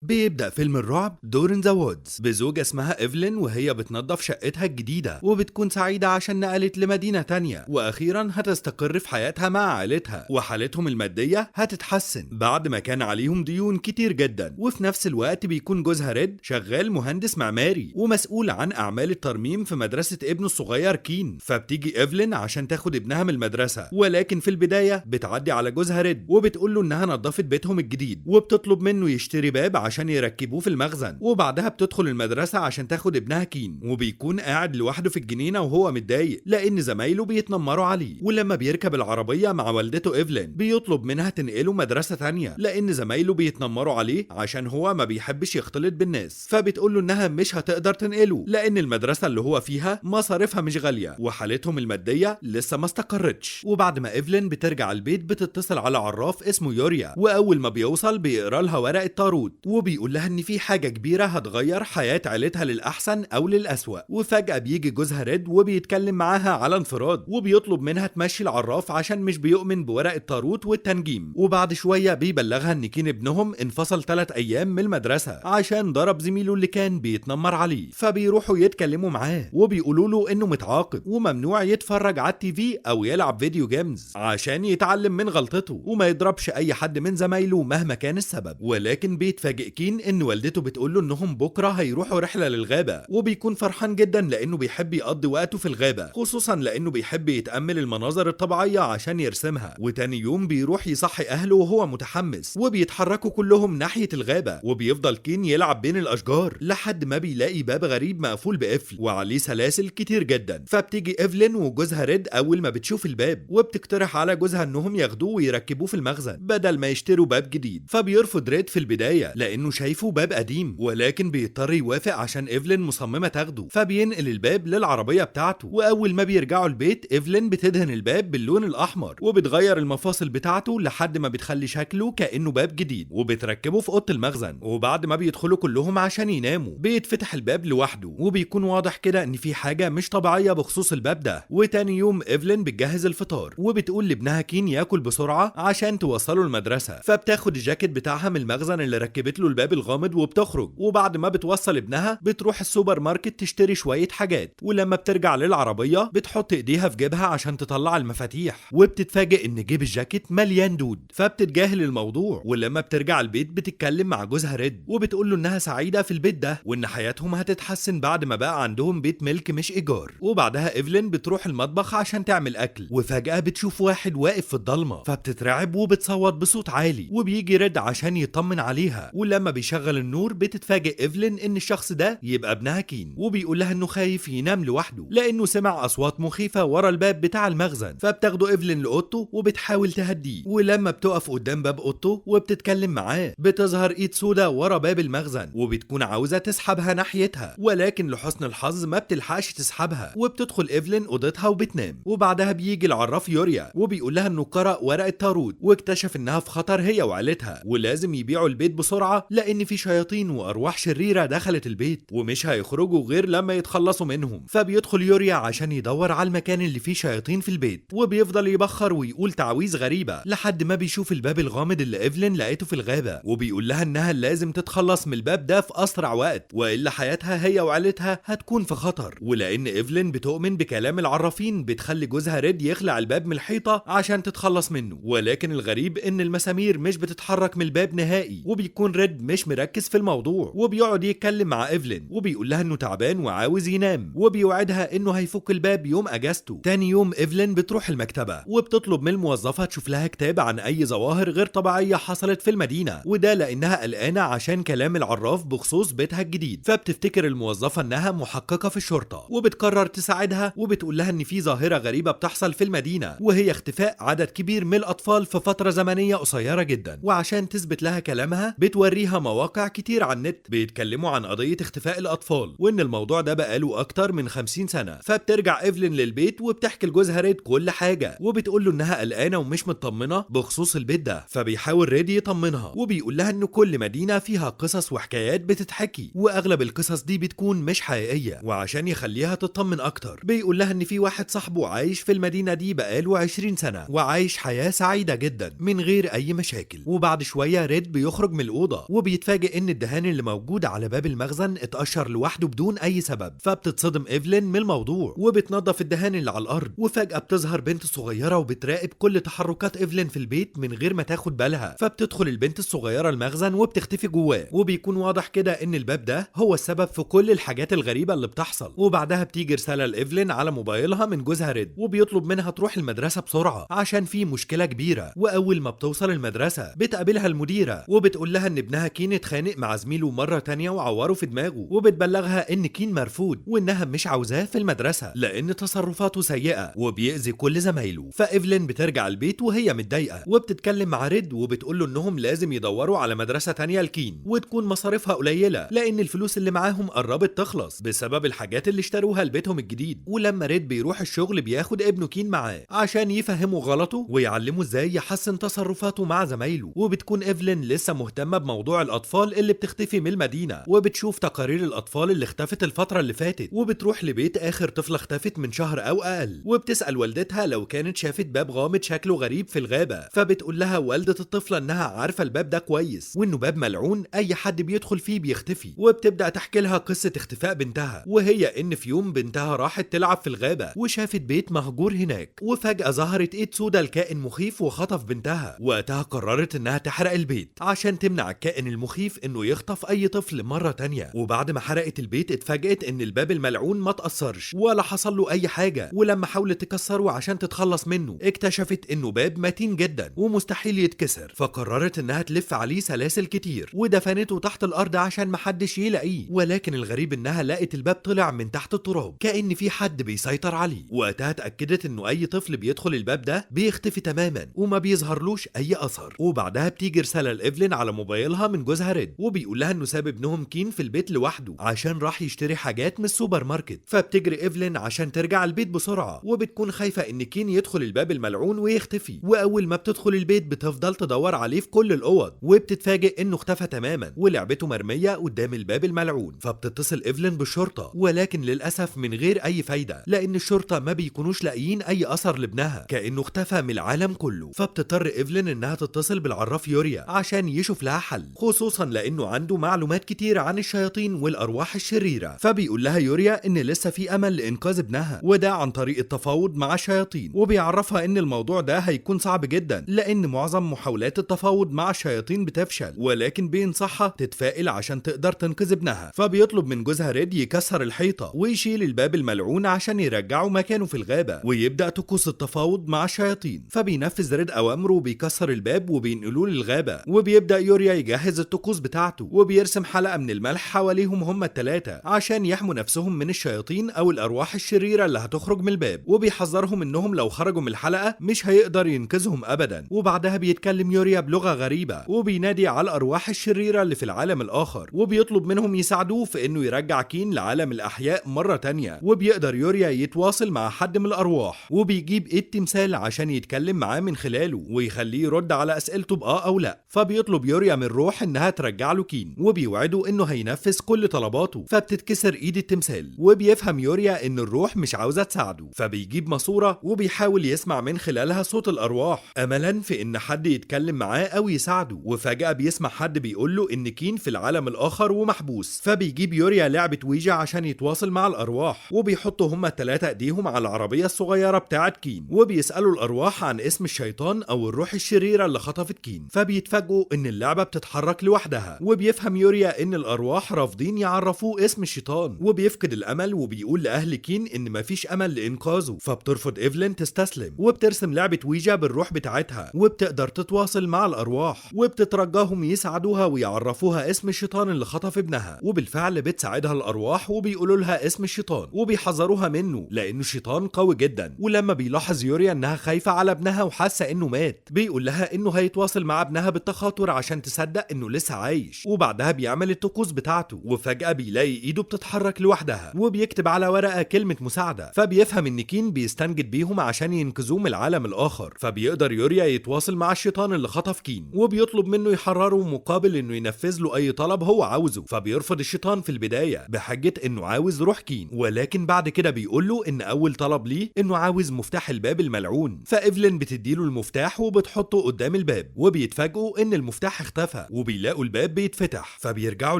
بيبدأ فيلم الرعب دور ان ذا وودز بزوجة اسمها ايفلين وهي بتنظف شقتها الجديدة وبتكون سعيدة عشان نقلت لمدينة تانية واخيرا هتستقر في حياتها مع عائلتها وحالتهم المادية هتتحسن بعد ما كان عليهم ديون كتير جدا. وفي نفس الوقت بيكون جوزها ريد شغال مهندس معماري ومسؤول عن اعمال الترميم في مدرسة ابنه الصغير كين. فبتيجي ايفلين عشان تاخد ابنها من المدرسة، ولكن في البداية بتعدي على جوزها ريد وبتقول له انها نظفت بيتهم الجديد وبتطلب منه يشتري باب عشان يركبوه في المخزن. وبعدها بتدخل المدرسة عشان تاخد ابنها كين وبيكون قاعد لوحده في الجنينة وهو متضايق لأن زمايله بيتنمروا عليه. ولما بيركب العربية مع والدته ايفلين بيطلب منها تنقله مدرسة تانية لأن زمايله بيتنمروا عليه عشان هو ما بيحبش يختلط بالناس. فبتقول له انها مش هتقدر تنقله لأن المدرسة اللي هو فيها مصاريفها مش غالية وحالتهم المادية لسه ما استقرتش. وبعد ما ايفلين بترجع البيت بتتصل على عراف اسمه يوريا، واول ما بيوصل بيقرا لها ورق الطاروت وبيقول لها ان في حاجه كبيره هتغير حياه عيلتها للاحسن او للاسوأ. وفجاه بيجي جوزها ريد وبيتكلم معاها على انفراد وبيطلب منها تمشي العراف عشان مش بيؤمن بورق الطاروت والتنجيم. وبعد شويه بيبلغها ان كين ابنهم انفصل 3 ايام من المدرسه عشان ضرب زميله اللي كان بيتنمر عليه. فبيروحوا يتكلموا معاه وبيقولوا له انه متعاقب وممنوع يتفرج على التي في او يلعب فيديو جيمز عشان يتعلم من غلطته وما يضربش اي حد من زمايله مهما كان السبب. ولكن بيتفاجئ كين ان والدته بتقول له انهم بكره هيروحوا رحله للغابه وبيكون فرحان جدا لانه بيحب يقضي وقته في الغابه، خصوصا لانه بيحب يتامل المناظر الطبيعيه عشان يرسمها. وتاني يوم بيروح يصحي اهله وهو متحمس وبيتحركوا كلهم ناحيه الغابه وبيفضل كين يلعب بين الاشجار لحد ما بيلاقي باب غريب مقفول بقفل وعليه سلاسل كتير جدا. فبتيجي ايفلين وجوزها ريد اول ما بتشوف الباب وبتقترح على جوزها انهم ياخدوه ويركبوه في المخزن بدل ما يشتروا باب جديد. فبيرفض ريد في البدايه لانه شايفه باب قديم، ولكن بيضطر يوافق عشان ايفلين مصممه تاخده. فبينقل الباب للعربيه بتاعته، واول ما بيرجعوا البيت ايفلين بتدهن الباب باللون الاحمر وبتغير المفاصل بتاعته لحد ما بتخلي شكله كانه باب جديد وبتركبه في اوضه المخزن. وبعد ما بيدخلوا كلهم عشان يناموا بيتفتح الباب لوحده وبيكون واضح كده ان في حاجه مش طبيعيه بخصوص الباب ده. وتاني يوم ايفلين بتجهز الفطار وبتقول لابنها كين ياكل بسرعه عشان توصله المدرسه. فبتاخد الجاكيت بتاعها من المخزن اللي ركبت له الباب الغامض وبتخرج. وبعد ما بتوصل ابنها بتروح السوبر ماركت تشتري شويه حاجات، ولما بترجع للعربيه بتحط ايديها في جيبها عشان تطلع المفاتيح وبتتفاجئ ان جيب الجاكيت مليان دود. فبتتجاهل الموضوع، ولما بترجع البيت بتتكلم مع جوزها ريد وبتقول له انها سعيده في البيت ده وان حياتهم هتتحسن بعد ما بقى عندهم بيت ملك مش ايجار. وبعدها ايفلين بتروح المطبخ عشان تعمل اكل وفجاه بتشوف واحد واقف في الضلمه فبتترعب وبتصوت بصوت عالي وبيجي ريد عشان يطمن عليها. ولما بيشغل النور بتتفاجئ ايفلين ان الشخص ده يبقى ابنها كين وبيقول لها انه خايف ينام لوحده لانه سمع اصوات مخيفه ورا الباب بتاع المخزن. فبتاخده ايفلين لاوضته وبتحاول تهديه، ولما بتقف قدام باب اوضته وبتتكلم معاه بتظهر ايد سودا ورا باب المخزن وبتكون عاوزه تسحبها ناحيتها، ولكن لحسن الحظ ما بتلحقش تسحبها وبتدخل ايفلين اوضتها وبتنام. وبعدها بيجي العراف يوريا وبيقول لها انه قرأ ورق الطاروت واكتشف انها في خطر هي وعيلتها ولازم يبيعوا البيت بسرعه لان في شياطين وارواح شريره دخلت البيت ومش هيخرجوا غير لما يتخلصوا منهم. فبيدخل يوريا عشان يدور على المكان اللي فيه شياطين في البيت وبيفضل يبخر ويقول تعويذ غريبه لحد ما بيشوف الباب الغامض اللي ايفلين لقيته في الغابه وبيقول لها انها لازم تتخلص من الباب ده في اسرع وقت والا حياتها هي وعيلتها هتكون في خطر. ولان ايفلين بتؤمن بكلام العرافين بتخلي جوزها ريد يخلع الباب من الحيطه عشان تتخلص منه، ولكن الغريب ان المسامير مش بتتحرك من الباب نهائي وبيكون ريد مش مركز في الموضوع وبيقعد يتكلم مع ايفلين وبيقول لها انه تعبان وعاوز ينام وبيوعدها انه هيفك الباب يوم اجازته. تاني يوم ايفلين بتروح المكتبه وبتطلب من الموظفه تشوف لها كتاب عن اي ظواهر غير طبيعيه حصلت في المدينه، وده لانها قلقانه عشان كلام العراف بخصوص بيتها الجديد. فبتفتكر الموظفه انها محققه في الشرطه وبتقرر تساعدها وبتقول لها ان في ظاهره غريبه بتحصل في المدينه وهي اختفاء عدد كبير من الاطفال في فتره زمنيه قصيره جدا. وعشان تثبت لها كلامها بتوريها مواقع كتير على النت بيتكلموا عن قضيه اختفاء الاطفال وان الموضوع ده بقاله اكتر من 50 سنه. فبترجع ايفلين للبيت وبتحكي لجوزها ريد كل حاجه وبتقول له انها قلقانه ومش مطمنه بخصوص البيت ده. فبيحاول ريد يطمنها وبيقول لها ان كل مدينه فيها قصص وحكايات بتتحكي واغلب القصص دي بتكون مش حقيقيه، وعشان يخليها تطمن اكتر بيقول لها ان في واحد صاحبه عايش في المدينه دي بقاله 20 سنه وعايش حياه سعيده جدا من غير اي مشاكل. وبعد شويه ريد بيخرج من الاوضه وبيتفاجئ ان الدهان اللي موجود على باب المخزن اتقشر لوحده بدون اي سبب. فبتتصدم ايفلين من الموضوع وبتنظف الدهان اللي على الارض، وفجأة بتظهر بنت صغيرة وبتراقب كل تحركات ايفلين في البيت من غير ما تاخد بالها. فبتدخل البنت الصغيرة المخزن وبتختفي جواه، وبيكون واضح كده ان الباب ده هو السبب في كل الحاجات الغريبة اللي بتحصل. وبعدها بتيجي رسالة لايفلين على موبايلها من جوزها ريد، وبيطلب منها تروح المدرسة بسرعة عشان في مشكلة كبيرة. واول ما بتوصل المدرسة بتقابلها المديرة وبتقول لها ان ابنها كين اتخانق مع زميله مرة تانية وعوره في دماغه، وبتبلغها ان كين مرفوض وانها مش عاوزاه في المدرسة لان تصرفاته سيئة وبيأذي كل زمايله. فايفلين بترجع البيت وهي متضايقة وبتتكلم مع ريد وبتقول له انهم لازم يدوروا على مدرسة تانية لكين وتكون مصاريفها قليلة لان الفلوس اللي معاهم قربت تخلص بسبب الحاجات اللي اشتروها لبيتهم الجديد. ولما ريد بيروح الشغل بياخد ابنه كين معاه عشان يفهمه غلطه ويعلمه ازاي يحسن تصرفاته مع زمايله. وبتكون ايفلين لسه مهتمة بموضوع الاطفال اللي بتختفي من المدينة، وبتشوف تقارير الاطفال اللي اختفت الفترة اللي فاتت، وبتروح لبيت اخر طفلة اختفت من شهر او اقل، وبتسأل والدتها لو كانت شافت باب غامض شكله غريب في الغابة. فبتقول لها والدة الطفلة انها عارفة الباب ده كويس وانه باب ملعون اي حد بيدخل فيه بيختفي. وبتبدأ تحكي لها قصة اختفاء بنتها، وهي ان في يوم بنتها راحت تلعب في الغابة وشافت بيت مهجور هناك، وفجأة ظهرت ايد سودا الكائن مخيف وخطف بنتها. وقتها قررت انها تحرق البيت عشان تمنع الكائن المخيف انه يخطف اي طفل مرة تانية. وبعد ما حرقت البيت اتفاجئت ان الباب الملعون ما تأثرش ولا حصل له اي حاجة، ولما حاولت تكسره عشان تتخلص منه اكتشفت انه باب متين جدا ومستحيل يتكسر. فقررت انها تلف عليه سلاسل كتير ودفنته تحت الارض عشان محدش يلاقيه. ولكن الغريب انها لقت الباب طلع من تحت التراب كأن في حد بيسيطر عليه. وقتها اتأكدت انه اي طفل بيدخل الباب ده بيختفي تماما وما بيظهرلوش اي اثر. وبعدها بتيجي رسالة لايفلين على موبايلها من جوزها ريد وبيقول لها انه ساب ابنهم كين في البيت لوحده عشان راح يشتري حاجات من السوبر ماركت. فبتجري ايفلين عشان ترجع البيت بسرعة وبتكون خايفة ان كين يدخل الباب الملعون ويختفي. واول ما بتدخل البيت بتفضل تدور عليه في كل الاوض وبتتفاجئ انه اختفى تماما ولعبته مرمية قدام الباب الملعون. فبتتصل ايفلين بالشرطة ولكن للاسف من غير اي فايدة لان الشرطة ما بيكونوش لاقيين اي اثر لابنها كأنه اختفى من العالم كله. فبتضطر ايفلين انها تتصل بالعراف يوريا عشان يشوف لها حل، خصوصا لانه عنده معلومات كتير عن الشياطين والارواح الشريرة. فبيقول لها يوريا ان لسه في امل لانقاذ ابنها وده عن طريق التفاوض مع الشياطين، وبيعرفها ان الموضوع ده هيكون صعب جدا لان معظم محاولات التفاوض مع الشياطين بتفشل، ولكن بينصحها تتفائل عشان تقدر تنقذ ابنها. فبيطلب من جوزها ريد يكسر الحيطة ويشيل الباب الملعون عشان يرجعه مكانه في الغابة ويبدأ طقوس التفاوض مع الشياطين. فبينفذ ريد اوامره وبيكسر الباب وبينقلوه للغابة، وبيبدأ يوريا يجهز الطقوس بتاعته وبيرسم حلقة من الملح حواليهم هم الثلاثة عشان يحموا نفسهم من الشياطين او الارواح الشريرة اللي هتخرج من الباب، وبيحذرهم انهم لو خرجوا من الحلقة مش هيقدر ينقذهم ابدا. وبعدها بيتكلم يوريا بلغة غريبة وبينادي على الارواح الشريرة اللي في العالم الاخر وبيطلب منهم يساعدوه في انه يرجع كين لعالم الاحياء مرة تانية. وبيقدر يوريا يتواصل مع حد من الارواح وبيجيب ايد تمثال عشان يتكلم معاه من خلاله ويخليه يرد على اسئلته بآه او لا. فبيطلب يوريا من روح انها ترجع له كين وبيوعده انه هينفذ كل طلباته. فبتتكسر ايد التمثال وبيفهم يوريا ان الروح مش عاوزة تساعده، فبيجيب ماسورة وبيحاول يسمع من خلالها صوت الارواح املا في ان حد يتكلم معاه او يساعده. وفجأة بيسمع حد بيقول له ان كين في العالم الاخر ومحبوس. فبيجيب يوريا لعبة ويجا عشان يتواصل مع الارواح وبيحطوا هما الثلاثة ايديهم على العربية الصغيرة بتاعة كين وبيسألوا الارواح عن اسم الشيطان او الروح الشريرة اللي خطفت كين. فبيتفاجئوا ان اللعبة بتتحرك لوحدها وبيفهم يوريا ان الارواح رافضين يعرفوه اسم الشيطان وبيفقد الامل وبيقول لاهل كين ان مفيش امل لانقاذه. فبترفض ايفلين تستسلم وبترسم لعبة ويجا بالروح بتاعتها وبتقدر تتواصل مع الارواح وبتترجاهم يساعدوها ويعرفوها اسم الشيطان اللي خطف ابنها. وبالفعل بتساعدها الارواح وبيقولوا لها اسم الشيطان وبيحذروها منه لانه شيطان قوي جدا. ولما بيلاحظ يوريا انها خايفة على ابنها وحاسة انه مات بيقول لها انه هيتواصل مع ابنها بالتخاطر عشان تصدق انه لسه عايش. وبعدها بيعمل الطقوس بتاعته وفجأة بيلاقي ايده بتتحرك لوحدها وبيكتب على ورقة كلمة مساعدة. فبيفهم ان كين بيستنجد بيهم عشان ينقذوه من العالم الاخر. فبيقدر يوريا يتواصل مع الشيطان اللي خطف كين وبيطلب منه يحرره مقابل انه ينفذ له اي طلب هو عاوزه. فبيرفض الشيطان في البداية بحجة انه عاوز روح كين، ولكن بعد كده بيقول له ان اول طلب ليه انه عاوز مفتاح الباب الملعون. فايفلين بتديله المفتاح وبتحطه قدام الباب وبيتفاجئوا ان المفتاح اختفى وبيلاقوا الباب بيتفتح، فبيرجعوا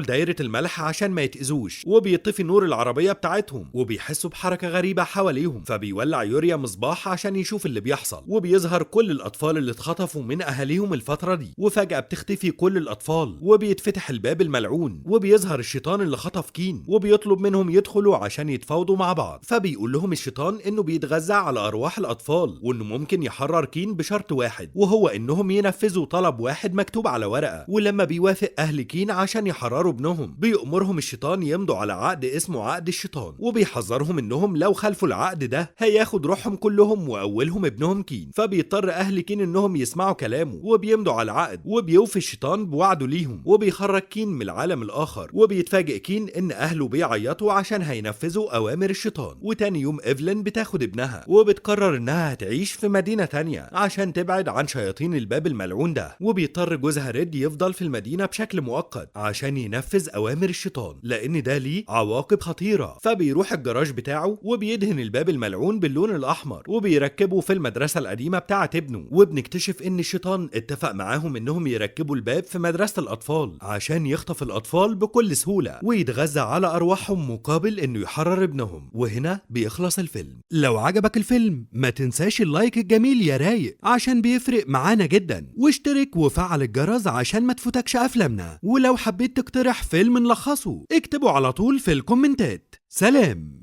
لدايرة الملح عشان ما يتأذوش، وبيطفي نور العربية بتاعتهم، وبيحسوا بحركة غريبة حواليهم، فبيولع يوريا مصباح عشان يشوف اللي بيحصل، وبيظهر كل الأطفال اللي اتخطفوا من أهاليهم الفترة دي، وفجأة بتختفي كل الأطفال، وبيتفتح الباب الملعون، وبيظهر الشيطان اللي خطف كين، وبيطلب منهم يدخلوا عشان يتفاوضوا مع بعض. فبيقول لهم الشيطان إنه بيتغذى على أرواح الأطفال، وإنه ممكن يحرر كين بشرط واحد، وهو إنهم ينفذوا طلب واحد مكتوب على ورقة. ولما بيوافق أهل كين عشان يحرروا ابنهم، بيأمرهم الشيطان يمضوا على عقد اسمه عقد الشيطان، وبيحذرهم إنهم لو خالفوا العقد ده هياخد روحهم كلهم وأولهم ابنهم كين. فبيضطر أهل كين إنهم يسمعوا كلامه وبيمضوا على العقد، وبيوفي الشيطان بوعده ليهم، وبيخرج كين من العالم الآخر. وبيتفاجئ كين إن أهله بيعيطوا عشان هينفذوا أوامر الشيطان. وتاني يوم إيفلين بتاخد ابنها وبتقرر إنها هتعيش في مدينة تانية عشان تبعد عن شياطين الباب الملعون ده. وبيضطر جوزها ريد يفضل في المدينة بشكل مؤقت عشان ينفذ أوامر الشيطان، لأن ده ليه عواقب خطيرة. فبيروح الجراج بتاعه وبيدهن الباب الملعون باللون الأحمر، وبيركبه في المدرسة القديمة بتاعة ابنه. وبنكتشف إن الشيطان اتفق معاهم إنهم يركبوا الباب في مدرسة الأطفال عشان يخطف الأطفال بكل سهولة ويتغذى على أرواحهم مقابل إنه يحرر ابنهم. وهنا بيخلص الفيلم. لو عجبك الفيلم ما تنساش اللايك الجميل يا رايق عشان بيفرق معانا جدا، واشترك وفعل الجرس عشان ما تفوتكش أفلامنا. ولو حبيت تقترح فيلم نلخصه اكتبه على طول في الكومنتات. سلام.